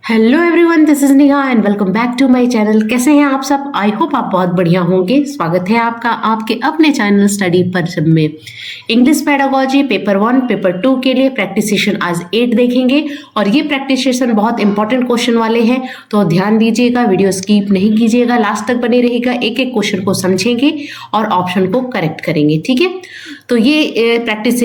Hello everyone, this is Neha and welcome back to my channel. कैसे हैं आप सब? आई होप आप बहुत बढ़िया होंगे। स्वागत है आपका आपके अपने चैनल स्टडी पर्सन में। इंग्लिश पेडागोजी पेपर 1 पेपर 2 के लिए प्रैक्टिस सेशन आज 8 देखेंगे और ये प्रैक्टिस सेशन बहुत इंपॉर्टेंट क्वेश्चन वाले हैं, तो ध्यान दीजिएगा, वीडियो स्किप नहीं कीजिएगा, लास्ट तक बने रहिएगा। एक एक क्वेश्चन को समझेंगे और ऑप्शन को करेक्ट करेंगे, ठीक है। तो ये प्रैक्टिस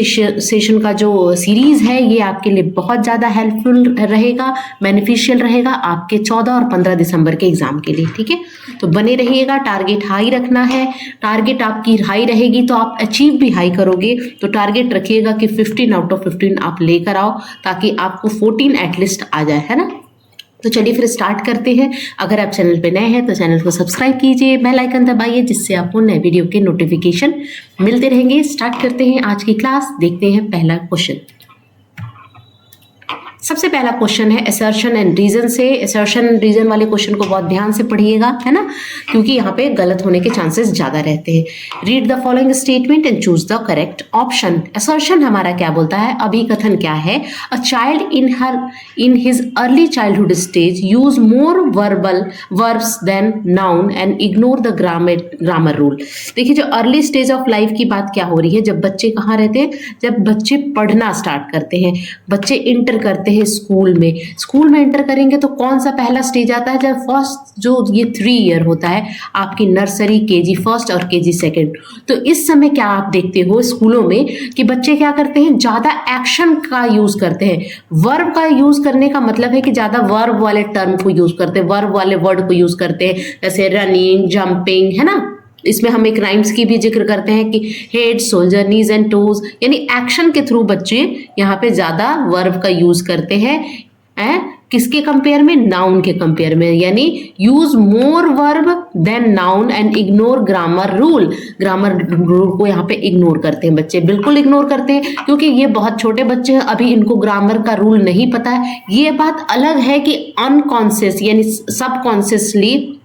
सेशन का जो सीरीज है ये आपके लिए बहुत ज़्यादा हेल्पफुल रहेगा, बेनिफिशियल रहेगा आपके 14 और 15 दिसंबर के एग्जाम के लिए, ठीक है। तो बने रहिएगा, टारगेट हाई रखना है। टारगेट आपकी हाई रहेगी तो आप अचीव भी हाई करोगे। तो टारगेट रखिएगा कि 15 आउट ऑफ 15 आप लेकर आओ ताकि आपको 14 एटलीस्ट आ जाए, है ना। तो चलिए फिर स्टार्ट करते हैं। अगर आप चैनल पे नए हैं तो चैनल को सब्सक्राइब कीजिए, बेल आइकन दबाइए जिससे आपको नए वीडियो के नोटिफिकेशन मिलते रहेंगे। स्टार्ट करते हैं आज की क्लास। देखते हैं पहला क्वेश्चन। सबसे पहला क्वेश्चन है असर्शन एंड रीजन से। असर्शन एंड रीजन वाले क्वेश्चन को बहुत ध्यान से पढ़िएगा, है ना, क्योंकि यहाँ पे गलत होने के चांसेस ज्यादा रहते हैं। Read the following statement and choose the correct option. Assertion हमारा क्या बोलता है, अभिकथन क्या है? A child in his early childhood stage use more verbal verbs than noun and ignore the grammar rule. देखिए, जो अर्ली स्टेज ऑफ लाइफ की बात क्या हो रही है, जब बच्चे कहाँ रहते हैं, जब बच्चे पढ़ना स्टार्ट करते हैं, बच्चे इंटर करते हैं स्कूल में एंटर करेंगे तो कौन सा पहला स्टेज आता है, जब फर्स्ट जो ये 3 ईयर होता है आपकी नर्सरी, केजी फर्स्ट और केजी सेकंड। तो इस समय क्या आप देखते हो स्कूलों में कि बच्चे क्या करते हैं, ज्यादा एक्शन का यूज करते हैं। वर्ब का यूज करने का मतलब है कि ज्यादा वर्ब वाले टर्म को यूज करते हैं, वर्ब वाले वर्ड को यूज करते हैं, जैसे रनिंग, जंपिंग, है ना। इसमें हम एक राइम्स की भी जिक्र करते हैं कि head, shoulder, knees and toes, यानी एक्शन के थ्रू बच्चे यहाँ पे ज्यादा वर्ब का यूज करते हैं। किसके कंपेयर में? नाउन के कंपेयर में, यानी use more verb than noun and ignore grammar rule. Grammar rule को यहाँ पे इग्नोर करते हैं बच्चे, बिल्कुल इग्नोर करते हैं, क्योंकि ये बहुत छोटे बच्चे हैं, अभी इनको ग्रामर का रूल नहीं पता है। ये बात अलग है कि अनकॉन्शियस यानी सबकॉन्शियसली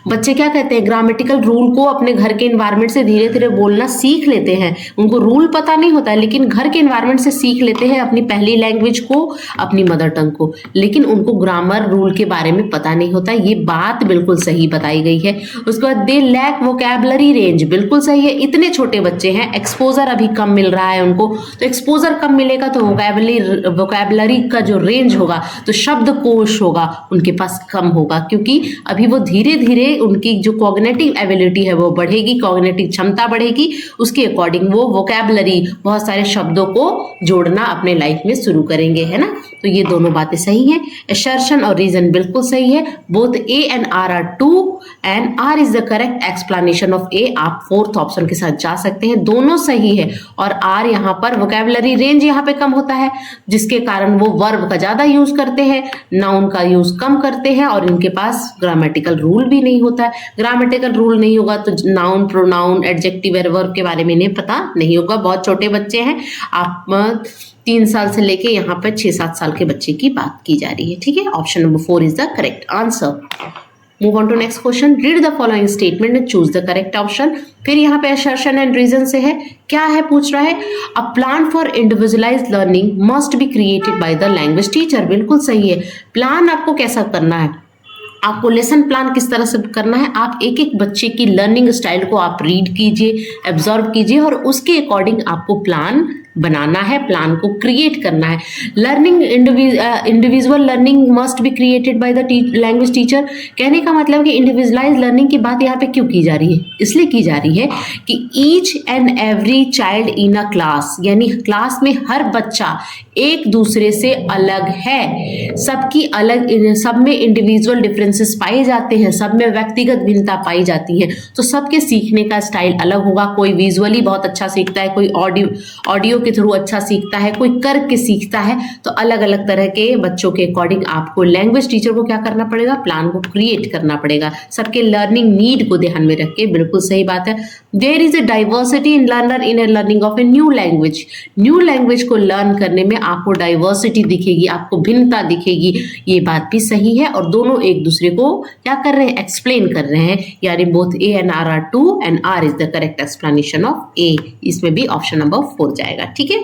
बच्चे क्या कहते हैं, ग्रामेटिकल रूल को अपने घर के इन्वायरमेंट से धीरे धीरे बोलना सीख लेते हैं। उनको रूल पता नहीं होता है, लेकिन घर के इन्वायरमेंट से सीख लेते हैं अपनी पहली लैंग्वेज को, अपनी मदर टंग को, लेकिन उनको ग्रामर रूल के बारे में पता नहीं होता। ये बात बिल्कुल सही बताई गई है। उसके बाद दे लैक वोकैबुलरी रेंज, बिल्कुल सही है। इतने छोटे बच्चे हैं, एक्सपोजर अभी कम मिल रहा है उनको, तो एक्सपोजर कम मिलेगा तो वोकैबुलरी का जो रेंज होगा, तो शब्दकोश होगा उनके पास कम होगा, क्योंकि अभी वो धीरे धीरे उनकी जो कॉग्निटिव एबिलिटी है वो बढ़ेगी, कॉग्निटिव क्षमता बढ़ेगी, उसके अकॉर्डिंग वो वोकैबुलरी, बहुत सारे शब्दों को जोड़ना अपने लाइफ में शुरू करेंगे, है ना। तो ये दोनों बातें सही हैं। असर्शन और रीजन बिल्कुल सही है। Both A and R are true and R is the correct explanation of A. आप 4th ऑप्शन के साथ जा सकते हैं, दोनों सही है। और आर यहाँ पर वोकैबुलरी रेंज यहाँ पे कम होता है, जिसके कारण वो वर्ब का ज्यादा यूज करते हैं, नाउन का यूज कम करते हैं, और इनके पास ग्रामेटिकल रूल भी नहीं होता है। ग्रामेटिकल रूल नहीं होगा तो नाउन, प्रोनाउन, एडजेक्टिव, वर्ब के बारे में इन्हें पता नहीं होगा। बहुत छोटे बच्चे हैं, आप 3 साल से लेके यहाँ पर 6-7 साल के बच्चे की बात की जा रही है, ठीक है। Option number 4 is the correct answer. Move on to next question. Read the following statement and choose the correct option. फिर यहाँ पे असर्शन एंड रीजन से है, क्या है, पूछ रहा है a plan for individualised learning must be created by the language teacher. बिल्कुल सही है। प्लान आपको कैसा करना है, आपको लेसन प्लान किस तरह से करना है, आप एक एक बच्चे की लर्निंग स्टाइल को आप रीड कीजिए, एब्जॉर्व कीजिए, और उसके अकॉर्डिंग आपको प्लान बनाना है, प्लान को क्रिएट करना है। Learning individual learning must be created by the language teacher. कहने का मतलब कि इंडिविजुअलाइज लर्निंग की बात यहाँ पे क्यों की जा रही है, इसलिए की जा रही है कि each and every child in a class, यानी क्लास में हर बच्चा एक दूसरे से अलग है, सबकी अलग, सब में इंडिविजुअल डिफरेंसेस पाए जाते हैं, सब में व्यक्तिगत भिन्नता पाई जाती है, तो सबके सीखने का स्टाइल अलग होगा। कोई विजुअली बहुत अच्छा सीखता है, कोई ऑडियो के थ्रू अच्छा सीखता है, कोई करके सीखता है। तो अलग अलग तरह के बच्चों के अकॉर्डिंग आपको लैंग्वेज टीचर को क्या करना पड़ेगा, प्लान को क्रिएट करना पड़ेगा, सबके लर्निंग नीड को ध्यान में रख के। बिल्कुल सही बात है। There is a diversity in learner in learning of a new language. New language को लर्न करने में आपको डाइवर्सिटी दिखेगी, आपको भिन्नता दिखेगी, ये बात भी सही है। और दोनों एक दूसरे को क्या कर रहे हैं, एक्सप्लेन कर रहे हैं, यानी both A and R are true and R is the correct explanation of A. इसमें भी ऑप्शन नंबर 4 जाएगा, ठीक है।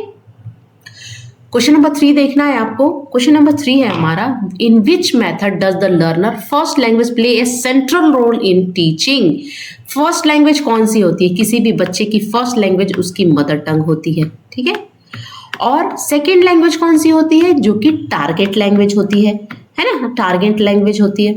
क्वेश्चन नंबर 3 देखना है आपको। क्वेश्चन नंबर 3 है हमारा, in which method does the learner first language play a central role in teaching. First language कौन सी होती है? किसी भी बच्चे की फर्स्ट लैंग्वेज उसकी मदर टंग होती है, ठीक है। और सेकेंड लैंग्वेज कौन सी होती है? जो कि टारगेट लैंग्वेज होती है ना, टारगेट लैंग्वेज होती है,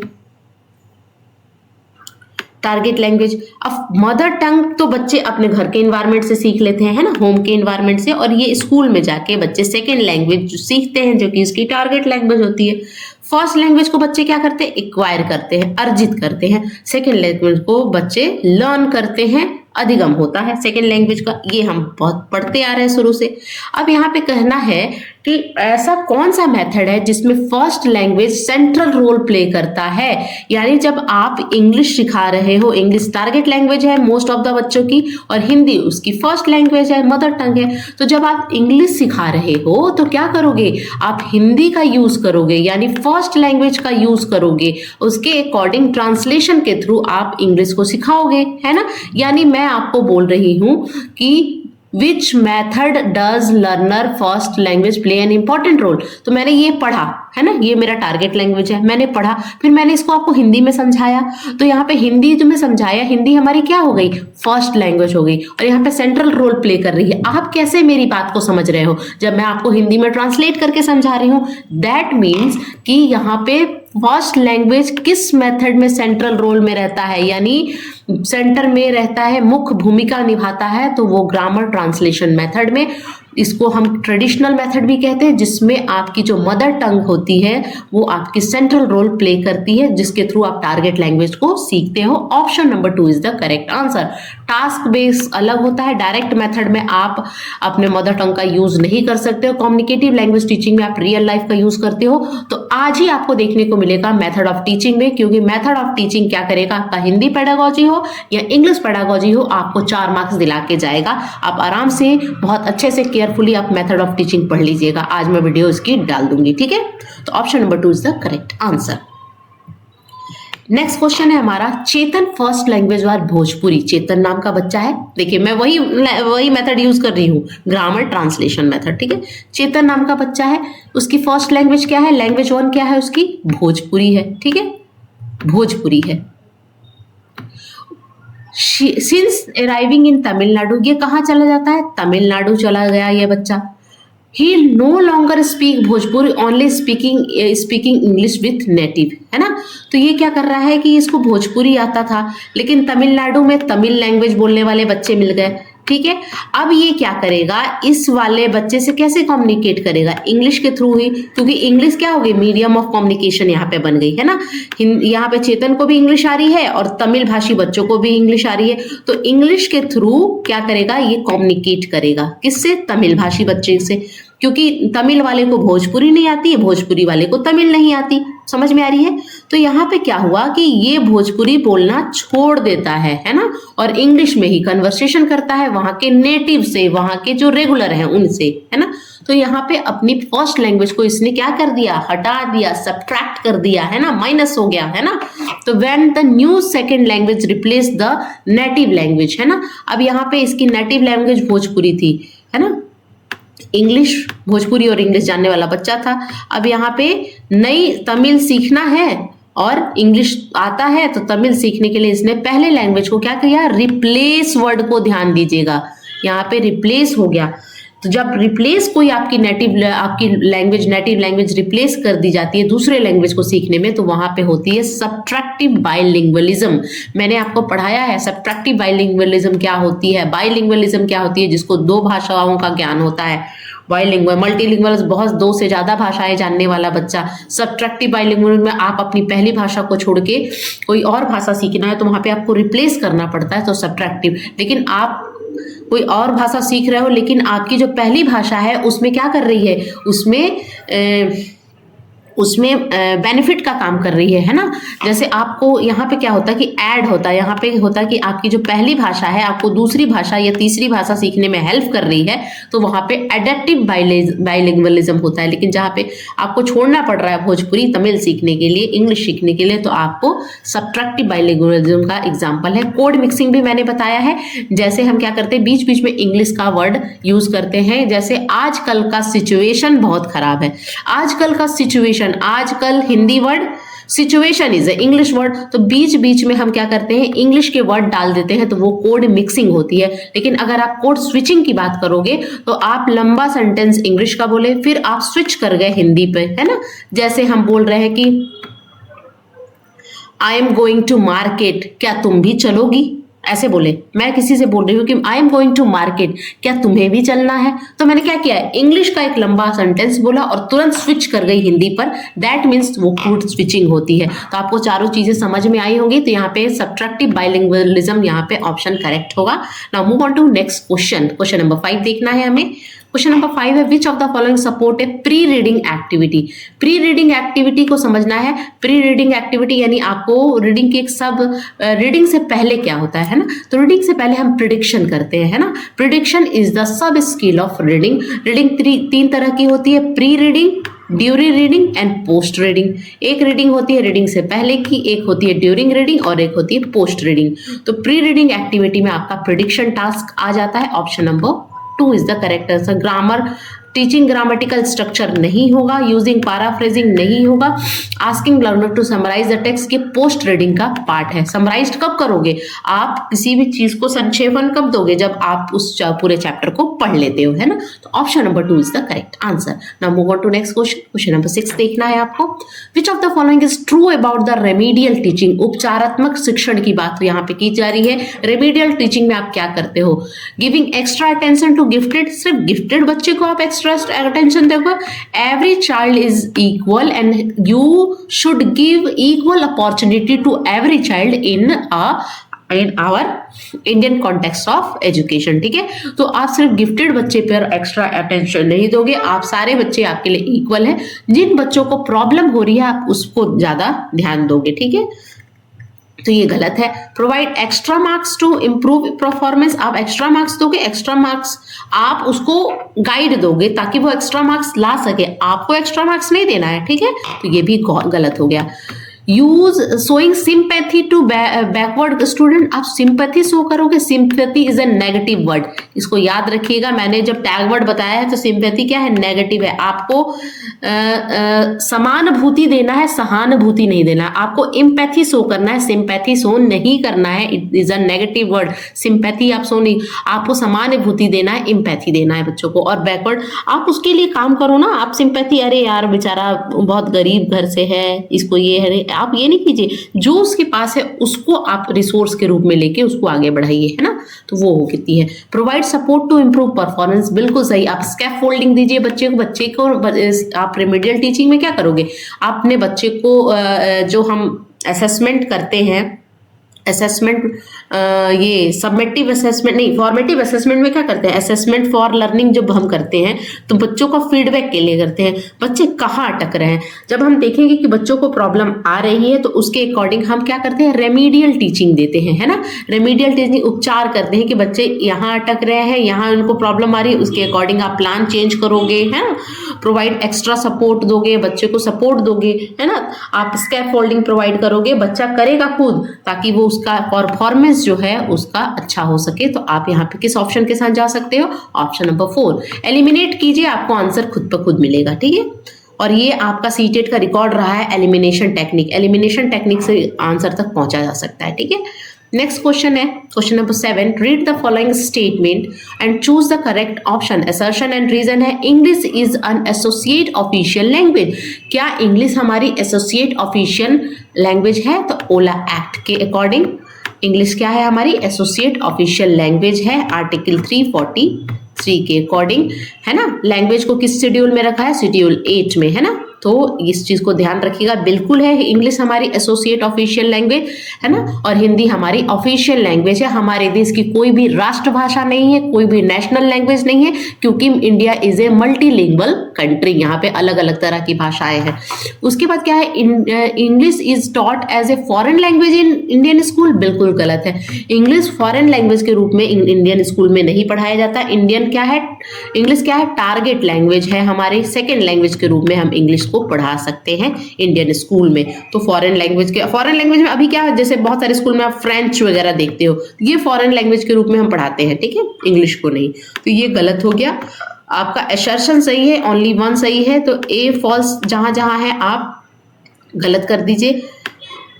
टारगेट लैंग्वेज। अब मदर टंग तो बच्चे अपने घर के इन्वायरमेंट से सीख लेते हैं, है ना, होम के इन्वायरमेंट से, और ये स्कूल में जाके बच्चे सेकेंड लैंग्वेज सीखते हैं जो कि इसकी टारगेट लैंग्वेज होती है। फर्स्ट लैंग्वेज को बच्चे क्या करते हैं? एक्वायर करते हैं, अर्जित करते हैं। सेकेंड लैंग्वेज को बच्चे लर्न करते हैं, अधिगम होता है सेकेंड लैंग्वेज का। ये हम बहुत पढ़ते आ रहे हैं शुरू से। अब यहाँ पे कहना है कि ऐसा कौन सा मेथड है जिसमें first language central role play करता है। यानी जब आप इंग्लिश सिखा रहे हो, इंग्लिश टारगेट लैंग्वेज है मोस्ट ऑफ द बच्चों की, और हिंदी उसकी फर्स्ट लैंग्वेज है, मदर टंग है, तो जब आप इंग्लिश सिखा रहे हो तो क्या करोगे? आप हिंदी का यूज करोगे, यानी फर्स्ट लैंग्वेज का यूज करोगे, उसके अकॉर्डिंग ट्रांसलेशन के थ्रू आप इंग्लिश को सिखाओगे, है ना। यानी मैं आपको बोल रही हूं कि which method does learner first language play an important role. तो मैंने ये पढ़ा, है ना, ये मेरा टारगेट लैंग्वेज है, मैंने पढ़ा, फिर मैंने इसको आपको हिंदी में समझाया। तो यहाँ पे हिंदी जो मैं समझाया, हिंदी हमारी क्या हो गई? फर्स्ट लैंग्वेज हो गई, और यहाँ पे सेंट्रल रोल प्ले कर रही है। आप कैसे मेरी बात को समझ रहे हो? जब मैं आपको हिंदी में ट्रांसलेट करके समझा रही हूँ, दैट मीन्स कि यहाँ पे फर्स्ट लैंग्वेज किस मेथड में सेंट्रल रोल में रहता है, यानी सेंटर में रहता है, मुख्य भूमिका निभाता है, तो वो ग्रामर ट्रांसलेशन मेथड में। इसको हम ट्रेडिशनल मेथड भी कहते हैं, जिसमें आपकी जो मदर टंग होती है वो आपकी सेंट्रल रोल प्ले करती है, जिसके थ्रू आप टारगेट लैंग्वेज को सीखते हो। Option number 2 is the correct answer. Task base अलग होता है, डायरेक्ट मेथड में आप अपने मदर टंग का यूज नहीं कर सकते हो, कम्युनिकेटिव लैंग्वेज टीचिंग में आप रियल लाइफ का यूज करते हो। तो आज ही आपको देखने को मिलेगा मेथड ऑफ टीचिंग में, क्योंकि मेथड ऑफ टीचिंग क्या करेगा, आपका हिंदी पेडागोजी हो या इंग्लिश पेडागोजी हो, आपको 4 मार्क्स दिला के जाएगा। आप आराम से बहुत अच्छे से केयरफुली आप मेथड ऑफ टीचिंग पढ़ लीजिएगा। आज मैं वीडियो इसकी डाल दूंगी, ठीक है। तो option number 2 is the correct answer. Next question है हमारा, चेतन फर्स्ट लैंग्वेज वाज भोजपुरी। चेतन नाम का बच्चा है, देखिए मैं वही मेथड यूज कर रही हूँ, ग्रामर ट्रांसलेशन मेथड, ठीक है। चेतन नाम का बच्चा है, उसकी फर्स्ट लैंग्वेज क्या है? लैंग्वेज 1 क्या है उसकी? भोजपुरी है, ठीक है, भोजपुरी है। सिंस अराइविंग इन तमिलनाडु, ये कहाँ चला जाता है? तमिलनाडु चला गया ये बच्चा। He no longer speak Bhojpuri, only speaking English with native, है ना। तो ये क्या कर रहा है कि इसको भोजपुरी आता था, लेकिन तमिलनाडु में तमिल लैंग्वेज बोलने वाले बच्चे मिल गए, ठीक है। अब ये क्या करेगा, इस वाले बच्चे से कैसे कम्युनिकेट करेगा? इंग्लिश के थ्रू ही, क्योंकि इंग्लिश क्या होगी? मीडियम ऑफ कम्युनिकेशन यहाँ पे बन गई, है ना। यहाँ पे चेतन को भी इंग्लिश आ रही है और तमिल भाषी बच्चों को भी इंग्लिश आ रही है, तो इंग्लिश के थ्रू क्या करेगा? ये कम्युनिकेट करेगा, किससे? तमिल भाषी बच्चे से, क्योंकि तमिल वाले को भोजपुरी नहीं आती है, भोजपुरी वाले को तमिल नहीं आती। समझ में आ रही है? तो यहाँ पे क्या हुआ कि ये भोजपुरी बोलना छोड़ देता है ना, और इंग्लिश में ही कन्वर्सेशन करता है वहां के नेटिव से, वहां के जो रेगुलर हैं उनसे, है ना। तो यहाँ पे अपनी फर्स्ट लैंग्वेज को इसने क्या कर दिया? हटा दिया, सब्ट्रैक्ट कर दिया, है ना, माइनस हो गया, है ना। तो when the new second language replace the native language, है ना। अब यहाँ पे इसकी नेटिव लैंग्वेज भोजपुरी थी, है ना, इंग्लिश, भोजपुरी और इंग्लिश जानने वाला बच्चा था। अब यहाँ पे नई तमिल सीखना है और इंग्लिश आता है, तो तमिल सीखने के लिए इसने पहले लैंग्वेज को क्या किया? रिप्लेस वर्ड को ध्यान दीजिएगा, यहाँ पे रिप्लेस हो गया। तो जब रिप्लेस कोई आपकी नेटिव लैंग्वेज रिप्लेस कर दी जाती है दूसरे लैंग्वेज को सीखने में, तो वहां पे होती है सब्ट्रैक्टिव बाइलिंगुअलिज्म। मैंने आपको पढ़ाया है सब्ट्रैक्टिव बाइलिंगुअलिज्म क्या होती है, बाइलिंगुअलिज्म क्या होती है, जिसको 2 भाषाओं का ज्ञान होता है। बाइलिंगुअल, मल्टीलिंगुअल बहुत 2 से ज्यादा भाषाएं जानने वाला बच्चा। सब्ट्रैक्टिव बाइलिंगुअल में आप अपनी पहली भाषा को छोड़ के कोई और भाषा सीखना है तो वहां पे आपको रिप्लेस करना पड़ता है, तो सब्ट्रैक्टिव। लेकिन आप कोई और भाषा सीख रहे हो लेकिन आपकी जो पहली भाषा है उसमें क्या कर रही है, उसमें बेनिफिट का काम कर रही है ना। जैसे आपको यहाँ पे क्या होता है कि ऐड होता है, यहाँ पे होता है कि आपकी जो पहली भाषा है आपको दूसरी भाषा या तीसरी भाषा सीखने में हेल्प कर रही है, तो वहाँ पे एडेप्टिव बाइलिंगुअलिज्म होता है। लेकिन जहाँ पे आपको छोड़ना पड़ रहा है भोजपुरी तमिल सीखने के लिए, इंग्लिश सीखने के लिए, तो आपको सब्ट्रैक्टिव बाइलिंगुअलिज्म का एग्जाम्पल है। कोड मिक्सिंग भी मैंने बताया है, जैसे हम क्या करते हैं बीच बीच में इंग्लिश का वर्ड यूज करते हैं। जैसे आजकल का सिचुएशन बहुत खराब है, आजकल का सिचुएशन, आजकल Hindi word, situation is a English word, तो बीच बीच में हम क्या करते हैं इंग्लिश के वर्ड डाल देते हैं, तो वो कोड मिक्सिंग होती है। लेकिन अगर आप कोड स्विचिंग की बात करोगे तो आप लंबा सेंटेंस इंग्लिश का बोले, फिर आप स्विच कर गए हिंदी पे, है ना। जैसे हम बोल रहे हैं कि I am going to market, क्या तुम भी चलोगी, ऐसे बोले। मैं किसी से बोल रही हूँ कि I am going to market, क्या तुम्हें भी चलना है, तो मैंने क्या किया है इंग्लिश का एक लंबा सेंटेंस बोला और तुरंत स्विच कर गई हिंदी पर, दैट मीन्स वो कोड स्विचिंग होती है। तो आपको चारों चीजें समझ में आई होंगी, तो यहाँ पे सब्ट्रैक्टिव बाइलिंगुअलिज्म यहाँ पे ऑप्शन करेक्ट होगा। Now move on to next question, question number 5 देखना है हमें। क्वेश्चन नंबर 5 है which of the following support a pre reading activity. Pre reading activity को समझना है। प्री रीडिंग एक्टिविटी यानी आपको रीडिंग के एक सब रीडिंग से पहले क्या होता है ना, तो रीडिंग से पहले हम प्रिडिक्शन करते हैं, है ना। Prediction is the sub skill of reading. Reading तीन तरह की होती है, pre reading, during reading and post reading. एक रीडिंग होती है रीडिंग से पहले की, एक होती है ड्यूरिंग रीडिंग और एक होती है पोस्ट रीडिंग। तो प्री रीडिंग एक्टिविटी में आपका प्रिडिक्शन टास्क आ जाता है। Option number 2 is the correct answer. Grammar teaching grammatical structure नहीं होगा, यूजिंग पैराफ्रेजिंग नहीं होगा, asking learner to summarise the text, ये पोस्ट रीडिंग का पार्ट है। समराइज कब करोगे आप, किसी भी चीज को संक्षेपण कब दोगे, जब आप उस पूरे चैप्टर को पढ़ लेते हो, है ना। तो option number 2 is the correct answer. Now move on to next question, question number 6 देखना है आपको। Which of the following is true about the remedial teaching. उपचारात्मक शिक्षण की बात यहाँ पे की जा रही है। रेमेडियल टीचिंग में आप क्या करते हो, giving extra attention to gifted, सिर्फ गिफ्टेड बच्चे को आप एक्स्ट्रा अटेंशन देखो। Every child is equal and you should give equal opportunity to every child in our Indian context of education, ठीक है। तो आप सिर्फ गिफ्टेड बच्चे पर एक्स्ट्रा अटेंशन नहीं दोगे, आप सारे बच्चे आपके लिए इक्वल है। जिन बच्चों को प्रॉब्लम हो रही है आप उसको ज्यादा ध्यान दोगे, ठीक है। तो ये गलत है। Provide extra marks to improve performance, आप एक्स्ट्रा मार्क्स दोगे, एक्स्ट्रा मार्क्स आप उसको गाइड दोगे ताकि वो एक्स्ट्रा मार्क्स ला सके, आपको एक्स्ट्रा मार्क्स नहीं देना है, ठीक है। तो ये भी गलत हो गया। Use showing sympathy to backward student, आप सिंपैथी शो करोगे, sympathy is a negative word, इसको याद रखिएगा। मैंने जब टैग वर्ड बताया है तो सिंपैथी क्या है, नेगेटिव है। आपको समानुभूति देना है, सहानुभूति नहीं देना है। आपको इम्पैथी शो करना है, सिंपैथी शो नहीं करना है, it is a negative word. Sympathy आप शो नहीं, आपको समानुभूति देना है, इम्पैथी देना है बच्चों को। और बैकवर्ड आप उसके लिए काम करो ना, आप सिंपैथी, अरे यार बेचारा बहुत गरीब घर से है, इसको ये है, आप ये नहीं कीजिए। जो उसके पास है उसको आप रिसोर्स के रूप में लेके उसको आगे बढ़ाइए, है ना। तो वो हो कितनी है। Provide support to improve performance, बिल्कुल सही। आप स्कैफोल्डिंग दीजिए बच्चे को आप रेमेडियल टीचिंग में क्या करोगे, आपने बच्चे को जो हम असेसमेंट करते हैं, असेसमेंट ये सबमिटिव असेसमेंट नहीं, फॉर्मेटिव असेसमेंट में क्या करते हैं, असेसमेंट फॉर लर्निंग जब हम करते हैं तो बच्चों का फीडबैक के लिए करते हैं, बच्चे कहाँ अटक रहे हैं। जब हम देखेंगे कि बच्चों को प्रॉब्लम आ रही है तो उसके अकॉर्डिंग हम क्या करते हैं, रेमेडियल टीचिंग देते हैं, है ना। रेमेडियल टीचिंग उपचार करते हैं कि बच्चे यहाँ अटक रहे हैं, यहाँ उनको प्रॉब्लम आ रही है, उसके अकॉर्डिंग आप प्लान चेंज करोगे, है ना। प्रोवाइड एक्स्ट्रा सपोर्ट दोगे, बच्चे को सपोर्ट दोगे, है ना। आप स्कैफोल्डिंग प्रोवाइड करोगे, बच्चा करेगा खुद ताकि वो उसका परफॉर्मेंस जो है उसका अच्छा हो सके। तो आप यहाँ पे किस ऑप्शन के साथ जा सकते हो, ऑप्शन नंबर 4। एलिमिनेट कीजिए, आपको आंसर खुद ब खुद मिलेगा, ठीक है। और ये आपका सीटेट का रिकॉर्ड रहा है, एलिमिनेशन टेक्निक। एलिमिनेशन टेक्निक से आंसर तक पहुंचा जा सकता है, ठीक है। नेक्स्ट क्वेश्चन है question number 7। Read the following statement and choose the correct option. Assertion and reason है English is an associate official language. क्या इंग्लिश हमारी एसोसिएट ऑफिशियल लैंग्वेज है, तो ओला एक्ट के अकॉर्डिंग इंग्लिश क्या है, हमारी एसोसिएट ऑफिशियल लैंग्वेज है, आर्टिकल 343 के अकॉर्डिंग, है ना। लैंग्वेज को किस शेड्यूल में रखा है, शेड्यूल 8 में, है ना। तो इस चीज को ध्यान रखिएगा। बिल्कुल है, इंग्लिश हमारी एसोसिएट ऑफिशियल लैंग्वेज है ना, और हिंदी हमारी ऑफिशियल लैंग्वेज है। हमारे देश की कोई भी राष्ट्रभाषा नहीं है, कोई भी नेशनल लैंग्वेज नहीं है, क्योंकि India is a multilingual country, यहाँ पे अलग अलग तरह की भाषाएं हैं। उसके बाद क्या है, English is taught as a foreign language in Indian school. बिल्कुल गलत है, इंग्लिश फॉरेन लैंग्वेज के रूप में इंडियन स्कूल में नहीं पढ़ाया जाता। इंडियन क्या है, इंग्लिश क्या है, टारगेट लैंग्वेज है, हमारी सेकेंड लैंग्वेज के रूप में हम इंग्लिश को पढ़ा सकते हैं इंडियन स्कूल में। तो फॉरेन लैंग्वेज में अभी क्या है, जैसे बहुत सारे स्कूल में आप फ्रेंच वगैरह देखते हो, ये फॉरेन लैंग्वेज के रूप में हम पढ़ाते हैं, ठीक है, इंग्लिश को नहीं। तो ये गलत हो गया। आपका असर्शन सही है, ओनली वन सही है, तो ए फॉल्स जहां जहां है आप गलत कर दीजिए।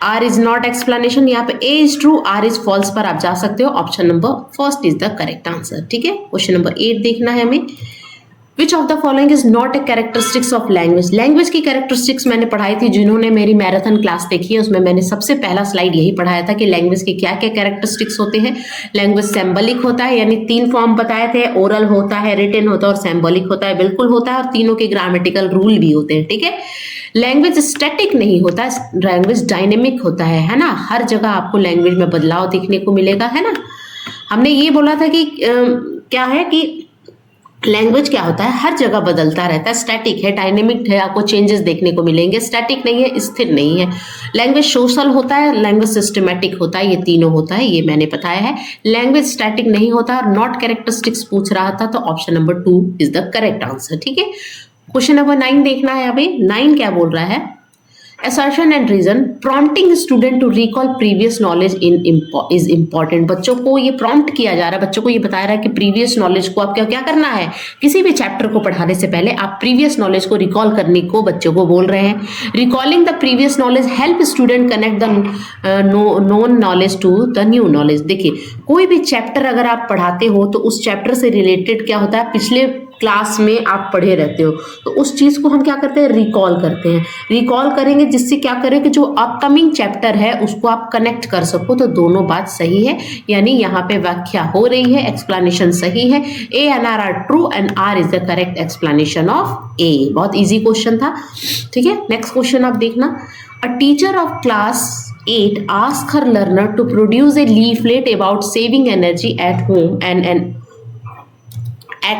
आर इज नॉट एक्सप्लेनेशन, यहाँ पे A is true, R is false पर आप जा सकते हो। Option number first is the correct answer, ठीक है। क्वेश्चन नंबर 8 देखना है हमें। Which of the following is not a characteristics of language. Language की कैरेक्टरिस्टिक्स मैंने पढ़ाई थी, जिन्होंने मेरी मैराथन क्लास देखी है उसमें मैंने सबसे पहला स्लाइड यही पढ़ाया था कि लैंग्वेज के क्या क्या कैरेक्टरिस्टिक्स होते हैं। लैंग्वेज सिंबॉलिक होता है, यानी 3 फॉर्म बताए थे, ओरल होता है, रिटन होता है और सिंबॉलिक होता है। बिल्कुल होता है, और तीनों के ग्रामेटिकल रूल भी होते हैं, ठीक है। लैंग्वेज स्टैटिक नहीं होता, लैंग्वेज डायनेमिक होता है ना। हर जगह आपको लैंग्वेज में बदलाव देखने को मिलेगा, है ना। हमने ये बोला था कि क्या है कि लैंग्वेज क्या होता है, हर जगह बदलता रहता है। स्टैटिक है, डायनेमिक है, आपको चेंजेस देखने को मिलेंगे। स्टैटिक नहीं है, स्थिर नहीं है। लैंग्वेज सोशल होता है, लैंग्वेज सिस्टमैटिक होता है, ये तीनों होता है, ये मैंने बताया है। लैंग्वेज स्टैटिक नहीं होता, नॉट कैरेक्टरिस्टिक्स पूछ रहा था, तो option number 2 is the correct answer, ठीक है। क्वेश्चन नंबर 9 देखना है अभी। 9 क्या बोल रहा है, assertion and reason prompting student to recall previous knowledge is important। बच्चों को ये prompt किया जा रहा है, बच्चों को ये बताया रहा है कि previous knowledge को आप क्या करना है, किसी भी चैप्टर को पढ़ाने से पहले आप previous knowledge को recall करने को बच्चों को बोल रहे हैं। recalling the previous knowledge help student connect the known knowledge to the new knowledge। देखिए, कोई भी चैप्टर अगर आप पढ़ाते हो तो उस चैप्टर से रिलेटेड क्या होता है, पिछले क्लास में आप पढ़े रहते हो, तो उस चीज को हम क्या करते हैं, रिकॉल करते हैं। रिकॉल करेंगे जिससे क्या करें कि जो अपकमिंग चैप्टर है उसको आप कनेक्ट कर सको। तो दोनों बात सही है, यानी यहाँ पे व्याख्या हो रही है, एक्सप्लेनेशन सही है। A and R are true and R is the correct explanation of A. बहुत इजी क्वेश्चन था, ठीक है। नेक्स्ट क्वेश्चन आप देखना। A teacher of class 8 ask her learner to produce a leaflet about saving energy at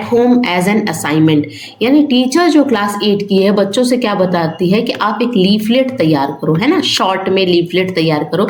home as an assignment। यानी teacher जो class 8 की है बच्चों से क्या बताती है कि आप एक लीफलेट तैयार करो, है ना, शॉर्ट में लीफलेट तैयार करो।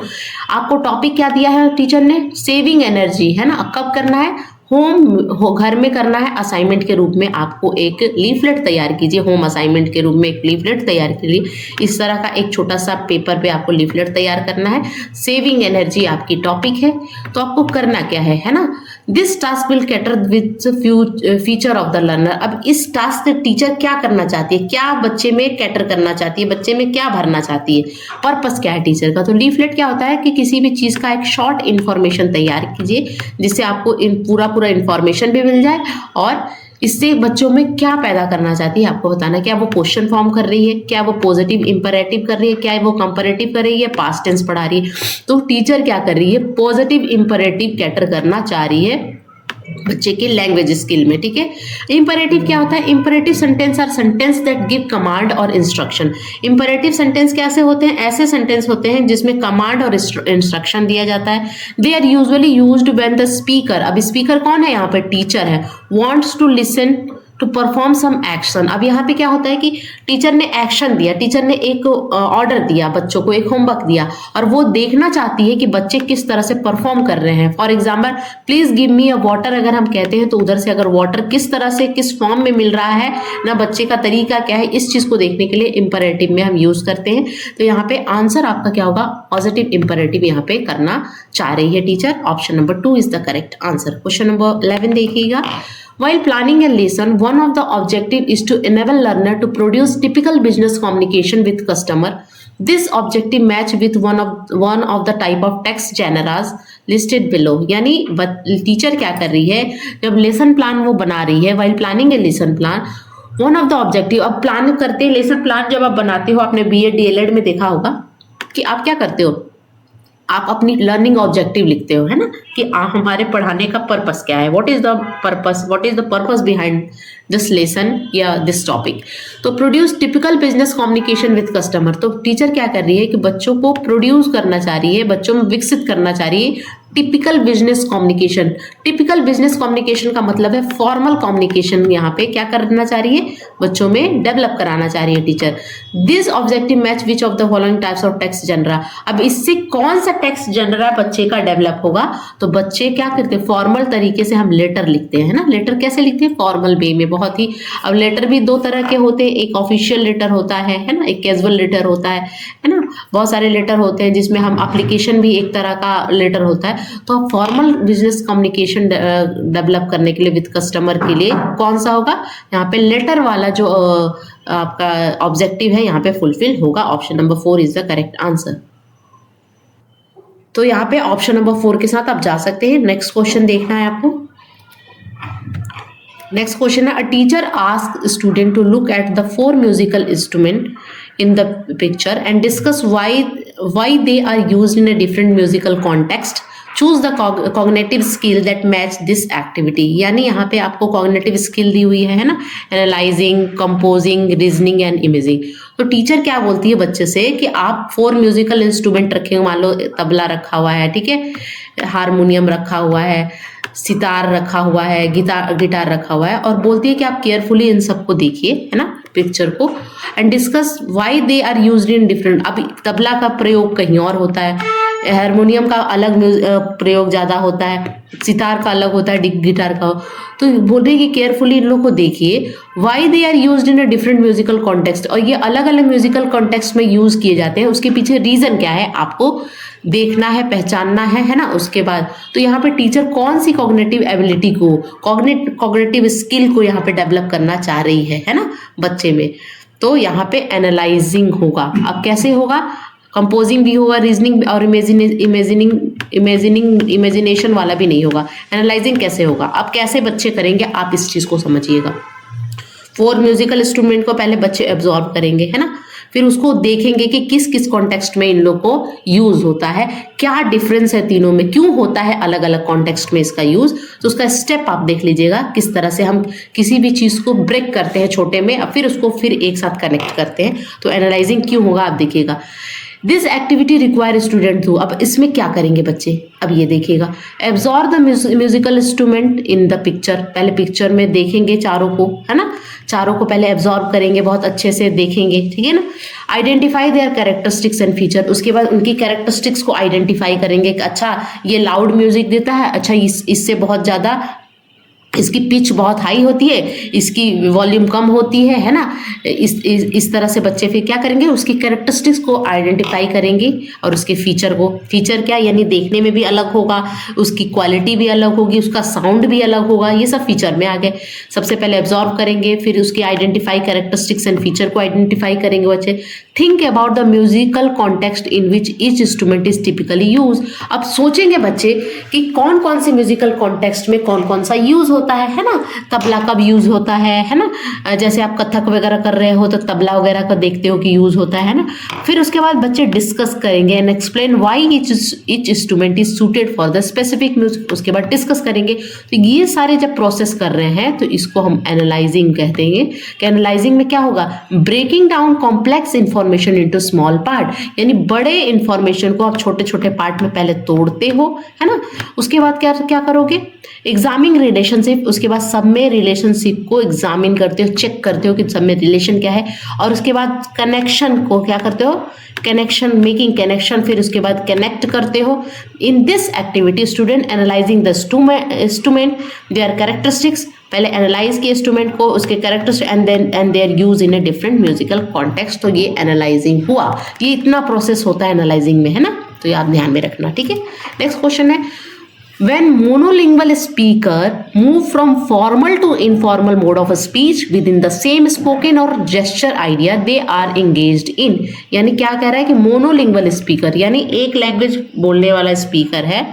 आपको टॉपिक क्या दिया है टीचर ने, सेविंग एनर्जी, है ना। कब करना है, घर में करना है। असाइनमेंट के रूप में आपको एक लीफलेट तैयार कीजिए, होम असाइनमेंट के रूप में एक लीफलेट तैयार कीजिए। इस तरह का एक छोटा सा पेपर पे आपको लीफलेट तैयार करना है। सेविंग एनर्जी आपकी टॉपिक है, तो आपको करना क्या है ना। This task will cater with feature of the learner. अब इस टास्क से टीचर क्या करना चाहती है, क्या बच्चे में कैटर करना चाहती है, बच्चे में क्या भरना चाहती है, पर्पस क्या है टीचर का। तो लीफलेट क्या होता है कि किसी भी चीज का एक शॉर्ट इंफॉर्मेशन तैयार कीजिए जिससे आपको पूरा इंफॉर्मेशन भी मिल जाए, और इससे बच्चों में क्या पैदा करना चाहती है आपको बताना। क्या वो क्वेश्चन फॉर्म कर रही है, क्या वो पॉजिटिव इंपरेटिव कर रही है, क्या वो कंपैरेटिव कर रही है, पास्ट टेंस पढ़ा रही है। तो टीचर क्या कर रही है, पॉजिटिव इंपरेटिव कैटर करना चाह रही है बच्चे के लैंग्वेज स्किल में, ठीक है। इंपरेटिव क्या होता है, imperative sentence are sentence that give command और इंस्ट्रक्शन। इंपरेटिव सेंटेंस कैसे होते हैं, ऐसे सेंटेंस होते हैं जिसमें कमांड और इंस्ट्रक्शन दिया जाता है। They are usually used when the speaker, अब स्पीकर कौन है यहाँ पे, टीचर है, wants to listen to perform some action. अब यहाँ पे क्या होता है कि टीचर ने एक्शन दिया, टीचर ने एक ऑर्डर दिया, बच्चों को एक होमवर्क दिया, और वो देखना चाहती है कि बच्चे किस तरह से परफॉर्म कर रहे हैं। For example, please give me a water अगर हम कहते हैं तो उधर से अगर वाटर किस तरह से किस फॉर्म में मिल रहा है ना, बच्चे का तरीका क्या है, इस चीज को देखने के लिए इंपरेटिव में हम यूज करते हैं। तो यहाँ पे आंसर आपका क्या होगा, पॉजिटिव इंपरेटिव यहाँ पे करना चाह रही है teacher. Option number 2 is the correct answer. Question number 11 देखिएगा। While planning a lesson, one of the objective is to enable learner to produce typical business communication with customer. This objective match with one of the type of text genres listed below। यानी teacher क्या कर रही है, जब lesson plan वो बना रही है, while planning a lesson plan, one of the objective, अब प्लान करते हैं लेसन प्लान, जब आप बनाते हो, आपने BEd DLEd में देखा होगा कि आप क्या करते हो, आप अपनी लर्निंग ऑब्जेक्टिव लिखते हो, है ना, कि हमारे पढ़ाने का पर्पस क्या है, what is the purpose behind this lesson या दिस टॉपिक। तो produce typical business communication with customer, तो टीचर क्या कर रही है कि बच्चों को प्रोड्यूस करना चाह रही है, बच्चों में विकसित करना चाह रही है typical business communication. Typical business communication का मतलब है फॉर्मल कम्युनिकेशन, यहाँ पे क्या करना चाह रही है, बच्चों में डेवलप कराना चाह रही है teacher. This objective match which of the following types of text genre, अब इससे कौन सा टेक्स्ट जनरा बच्चे का डेवलप होगा, तो बच्चे क्या करते हैं, फॉर्मल तरीके से हम लेटर लिखते हैं ना, लेटर कैसे लिखते हैं, फॉर्मल वे में, बहुत ही। अब लेटर भी दो तरह के होते हैं, एक ऑफिशियल लेटर होता है ना, एक कैजुअल लेटर होता है ना, बहुत सारे लेटर होते हैं जिसमें हम एप्लीकेशन भी एक तरह का लेटर होता है। तो आप फॉर्मल बिजनेस कम्युनिकेशन डेवलप करने के लिए विद कस्टमर के लिए कौन सा होगा, यहाँ पे लेटर वाला जो आपका ऑब्जेक्टिव है यहाँ पे फुलफिल होगा। Option number 4 is the correct answer. तो यहाँ पे ऑप्शन नंबर 4 के साथ आप जा सकते हैं। नेक्स्ट क्वेश्चन देखना है आपको। नेक्स्ट क्वेश्चन है, a teacher ask student to look at the 4 musical instrument in the picture and discuss why they are used in a different musical context. Choose the cognitive skill that match this activity. यानी यहाँ पे आपको cognitive skill दी हुई है ना, analyzing, composing, reasoning and imaging। तो teacher क्या बोलती है बच्चे से कि आप 4 म्यूजिकल इंस्ट्रूमेंट रखे हो, मान लो तबला रखा हुआ है, ठीक है, हारमोनियम रखा हुआ है, सितार रखा हुआ है, गिटार रखा हुआ है, और बोलती है कि आप केयरफुली इन सबको देखिए, है ना, पिक्चर को, and discuss why they are used in different. अब तबला का प्रयोग कहीं और होता है, हारमोनियम का अलग प्रयोग ज़्यादा होता है, सितार का अलग होता है, गिटार का। तो बोल रहे हैं कि केयरफुली इन लोग को देखिए, why they are used in a different musical context, और ये अलग अलग म्यूजिकल कॉन्टेक्स्ट में यूज किए जाते हैं, उसके पीछे रीजन क्या है आपको देखना है, पहचानना है ना। उसके बाद तो यहाँ पे टीचर कौन सी कॉग्निटिव एबिलिटी को, कॉग्निटिव स्किल को यहाँ पे डेवलप करना चाह रही है ना बच्चे में। तो यहाँ पे एनालाइजिंग होगा। अब कैसे होगा, कंपोजिंग भी होगा, रीजनिंग और इमेजिनेशन वाला भी नहीं होगा। एनालाइजिंग कैसे होगा, अब कैसे बच्चे करेंगे आप इस चीज को समझिएगा। 4 म्यूजिकल इंस्ट्रूमेंट को पहले बच्चे एब्जॉर्ब करेंगे, है ना, फिर उसको देखेंगे कि किस किस कॉन्टेक्स्ट में इन लोग को यूज होता है, क्या डिफरेंस है तीनों में, क्यों होता है अलग अलग कॉन्टेक्स्ट में इसका यूज। तो उसका स्टेप आप देख लीजिएगा, किस तरह से हम किसी भी चीज को ब्रेक करते हैं छोटे में, अब फिर उसको फिर एक साथ कनेक्ट करते हैं। तो एनालाइजिंग क्यों होगा आप देखिएगा। This activity require student to, अब इसमें क्या करेंगे बच्चे, अब ये देखिएगा, absorb the musical instrument in the picture, पहले पिक्चर में देखेंगे चारों को, है ना, चारों को पहले एब्जॉर्ब करेंगे, बहुत अच्छे से देखेंगे, ठीक है ना। Identify there characteristics and feature, उसके बाद उनकी कैरेक्टरिस्टिक्स को आइडेंटिफाई करेंगे कि अच्छा ये लाउड म्यूजिक देता है, अच्छा इससे बहुत ज़्यादा इसकी पिच बहुत हाई होती है, इसकी वॉल्यूम कम होती है ना। इस तरह से बच्चे फिर क्या करेंगे, उसकी कैरेक्टरिस्टिक्स को आइडेंटिफाई करेंगे और उसके फीचर को, फीचर क्या यानी देखने में भी अलग होगा, उसकी क्वालिटी भी अलग होगी, उसका साउंड भी अलग होगा, ये सब फीचर में आ गए। सबसे पहले एब्जॉर्व करेंगे, फिर उसकी आइडेंटिफाई कैरेक्टरिस्टिक्स एंड फीचर को आइडेंटिफाई करेंगे बच्चे। Think about the musical context in which each instrument is typically use, अब सोचेंगे बच्चे कि कौन कौन से म्यूजिकल कॉन्टेक्स्ट में कौन कौन सा यूज होता है ना। तबला कब यूज होता है ना, जैसे आप कथक वगैरह कर रहे हो तो तबला वगैरह का देखते हो कि यूज होता है ना। फिर उसके बाद बच्चे डिस्कस करेंगे and explain why each instrument is suited for the specific music, उसके बाद डिस्कस करेंगे। तो ये सारे जब प्रोसेस कर रहे हैं तो इसको हम एनालाइजिंग कहते हैं। कि एनालाइजिंग में क्या होगा, breaking down complex information into small part, यानी बड़े इंफॉर्मेशन को आप छोटे छोटे पार्ट में पहले तोड़ते हो, है ना। उसके बाद क्या क्या करोगे, एग्जामिंग रिलेशनशिप, उसके बाद सब में रिलेशनशिप को एग्जामिन करते हो, चेक करते हो कि सब में रिलेशन क्या है, और उसके बाद कनेक्शन को क्या करते हो, कनेक्शन, मेकिंग कनेक्शन, फिर उसके बाद कनेक्ट करते हो। In this activity student analysing the instrument their characteristics, पहले एनालाइज किए इंस्ट्रूमेंट को, उसके characters and their use in a different musical context. तो ये एनालाइजिंग हुआ, ये इतना प्रोसेस होता है एनालाइजिंग में, है ना, तो ये आप ध्यान में रखना, ठीक है। नेक्स्ट क्वेश्चन है, when monolingual speaker move from formal to informal mode of speech within the same spoken or gesture idea they are engaged in, यानी क्या कह रहा है कि मोनोलिंगुअल स्पीकर यानी एक लैंग्वेज बोलने वाला स्पीकर है,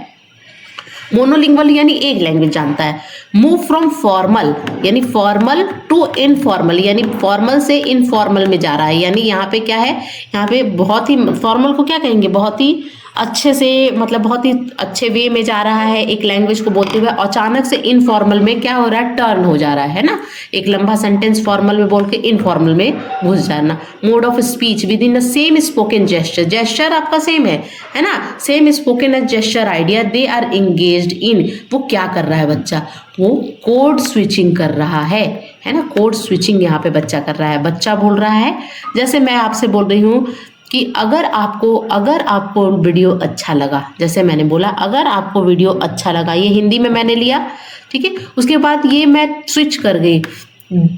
मोनोलिंगुअल यानी एक लैंग्वेज जानता है, मूव फ्रॉम फॉर्मल यानी फॉर्मल टू इनफॉर्मल, यानी फॉर्मल से इनफॉर्मल में जा रहा है। यानी यहाँ पे क्या है, यहाँ पे बहुत ही फॉर्मल को क्या कहेंगे, बहुत ही अच्छे से, मतलब बहुत ही अच्छे वे में जा रहा है एक लैंग्वेज को बोलते हुए, अचानक से इनफॉर्मल में क्या हो रहा है, टर्न हो जा रहा है ना। एक लंबा सेंटेंस फॉर्मल में बोल के इनफॉर्मल में घुस जाना। Mode of speech within the same spoken gesture, gesture आपका सेम है ना, same spoken as gesture idea they are engaged in. वो क्या कर रहा है बच्चा, वो कोड स्विचिंग कर रहा है ना, कोड स्विचिंग यहाँ पे बच्चा कर रहा है। बच्चा बोल रहा है, जैसे मैं आपसे बोल रही हूँ कि अगर आपको वीडियो अच्छा लगा, जैसे मैंने बोला अगर आपको वीडियो अच्छा लगा, ये हिंदी में मैंने लिया, ठीक है। उसके बाद ये मैं स्विच कर गई,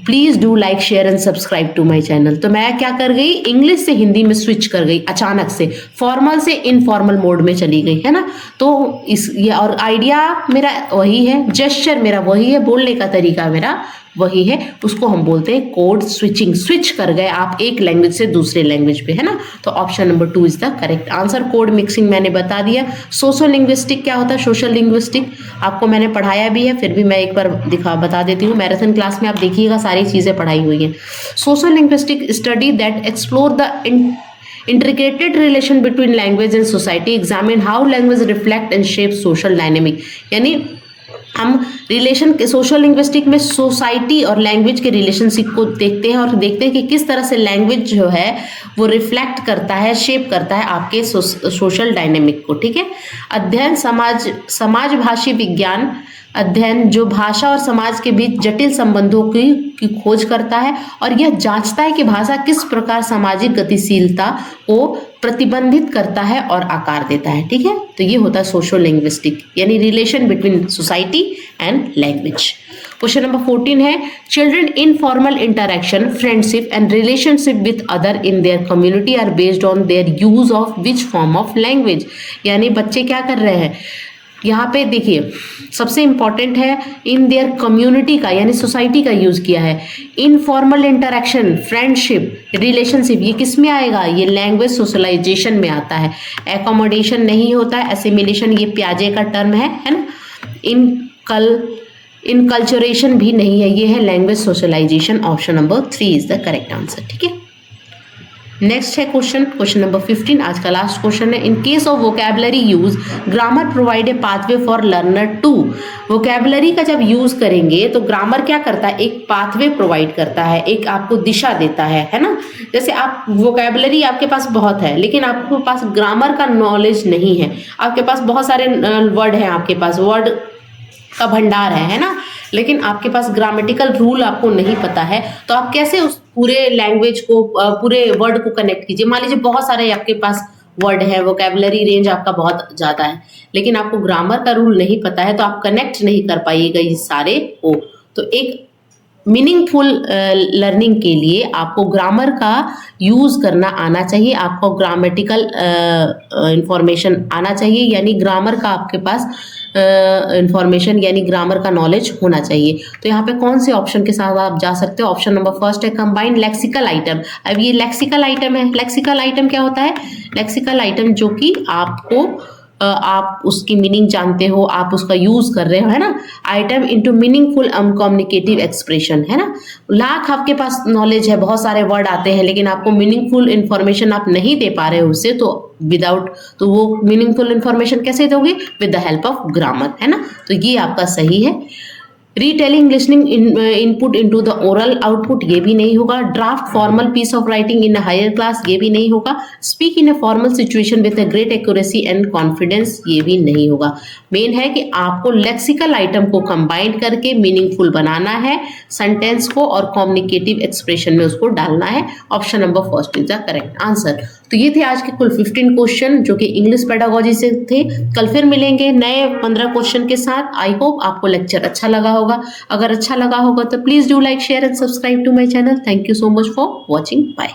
please do like share and subscribe to my channel. तो मैं क्या कर गई, इंग्लिश से हिंदी में स्विच कर गई अचानक से, फॉर्मल से इनफॉर्मल मोड में चली गई, है ना। तो ये और आइडिया मेरा वही है, जेस्चर मेरा वही है, बोलने का तरीका मेरा वही है, उसको हम बोलते हैं कोड स्विचिंग। स्विच कर गए आप एक लैंग्वेज से दूसरे लैंग्वेज पे, है ना। तो option number 2 is the correct answer. Code mixing मैंने बता दिया। सोशल लिंग्विस्टिक क्या होता है, सोशल लिंग्विस्टिक आपको मैंने पढ़ाया भी है, फिर भी मैं एक बार बता देती हूँ। मैराथन क्लास में आप देखिएगा सारी चीज़ें पढ़ाई हुई हैं। Social linguistic study that explore the intricated relation between language and society, examine how language reflect and shape social dynamic. यानी हम रिलेशन के सोशल लिंग्विस्टिक में सोसाइटी और लैंग्वेज के रिलेशनशिप को देखते हैं और देखते हैं कि किस तरह से लैंग्वेज जो है वो रिफ्लेक्ट करता है, शेप करता है आपके सोशल डायनेमिक को, ठीक है। अध्ययन समाज भाषी विज्ञान अध्ययन जो भाषा और समाज के बीच जटिल संबंधों की खोज करता है और यह जांचता है कि भाषा किस प्रकार सामाजिक गतिशीलता को प्रतिबंधित करता है और आकार देता है, ठीक है। तो ये होता है सोशल लिंग्विस्टिक, यानी relation between society and language. Question number 14 है, children informal interaction, friendship and relationship with other in their community are based on their use of which form of language. यानी बच्चे क्या कर रहे हैं, यहाँ पे देखिए सबसे इंपॉर्टेंट है इन देयर कम्युनिटी का, यानी सोसाइटी का यूज किया है। इनफॉर्मल इंटरेक्शन, फ्रेंडशिप, रिलेशनशिप, ये किस में आएगा, ये लैंग्वेज सोशलाइजेशन में आता है। एकोमोडेशन नहीं होता है, एसिमिलेशन ये पियाजे का टर्म है ना। इनकल्चरेशन भी नहीं है, ये है language socialisation. Option number 3 is the correct answer, ठीक है। नेक्स्ट है क्वेश्चन नंबर 15, आज का लास्ट क्वेश्चन है। In case of vocabulary use grammar provide a pathway for learner to. Vocabulary का जब यूज करेंगे तो ग्रामर क्या करता है, एक पाथवे प्रोवाइड करता है, एक आपको दिशा देता है ना। जैसे आप वोकैबुलरी आपके पास बहुत है लेकिन आपके पास ग्रामर का नॉलेज नहीं है, आपके पास बहुत सारे वर्ड हैं, आपके पास वर्ड का भंडार है ना, लेकिन आपके पास ग्रामेटिकल रूल आपको नहीं पता है, तो आप कैसे उस पूरे लैंग्वेज को, पूरे वर्ड को कनेक्ट कीजिए। मान लीजिए बहुत सारे आपके पास वर्ड है, वोकैबुलरी रेंज आपका बहुत ज़्यादा है, लेकिन आपको ग्रामर का रूल नहीं पता है, तो आप कनेक्ट नहीं कर पाइएगा ये सारे को। तो एक मीनिंगफुल लर्निंग के लिए आपको ग्रामर का यूज़ करना आना चाहिए, आपको ग्रामेटिकल इंफॉर्मेशन आना चाहिए, यानी ग्रामर का आपके पास इंफॉर्मेशन यानी ग्रामर का नॉलेज होना चाहिए। तो यहाँ पे कौन से ऑप्शन के साथ आप जा सकते हो, ऑप्शन नंबर फर्स्ट है कंबाइंड लेक्सिकल आइटम। अब ये लेक्सिकल आइटम है, लेक्सिकल आइटम क्या होता है, लेक्सिकल आइटम जो कि आपको आप उसकी मीनिंग जानते हो, आप उसका यूज कर रहे हो, है ना। Item into meaningful communicative expression, है ना। लाख आपके पास नॉलेज है, बहुत सारे वर्ड आते हैं, लेकिन आपको मीनिंगफुल इंफॉर्मेशन आप नहीं दे पा रहे हो उससे, तो तो वो मीनिंगफुल इंफॉर्मेशन कैसे दोगे, with the help of grammar, है ना। तो ये आपका सही है। Retelling listening input into the oral output, ये भी नहीं होगा। Draft formal piece of writing in a higher class, ये भी नहीं होगा। Speak in a formal situation with a great accuracy and confidence, ये भी नहीं होगा। मेन है कि आपको लेक्सिकल आइटम को कंबाइन करके मीनिंगफुल बनाना है, सेंटेंस को और कम्युनिकेटिव एक्सप्रेशन में उसको डालना है। Option number first is the correct answer. तो ये थे आज के कुल 15 क्वेश्चन जो कि इंग्लिश पेडागोजी से थे। कल फिर मिलेंगे नए 15 क्वेश्चन के साथ। आई होप आपको लेक्चर अच्छा लगा होगा। अगर अच्छा लगा होगा तो please do like share and subscribe to my channel. Thank you so much for watching. Bye.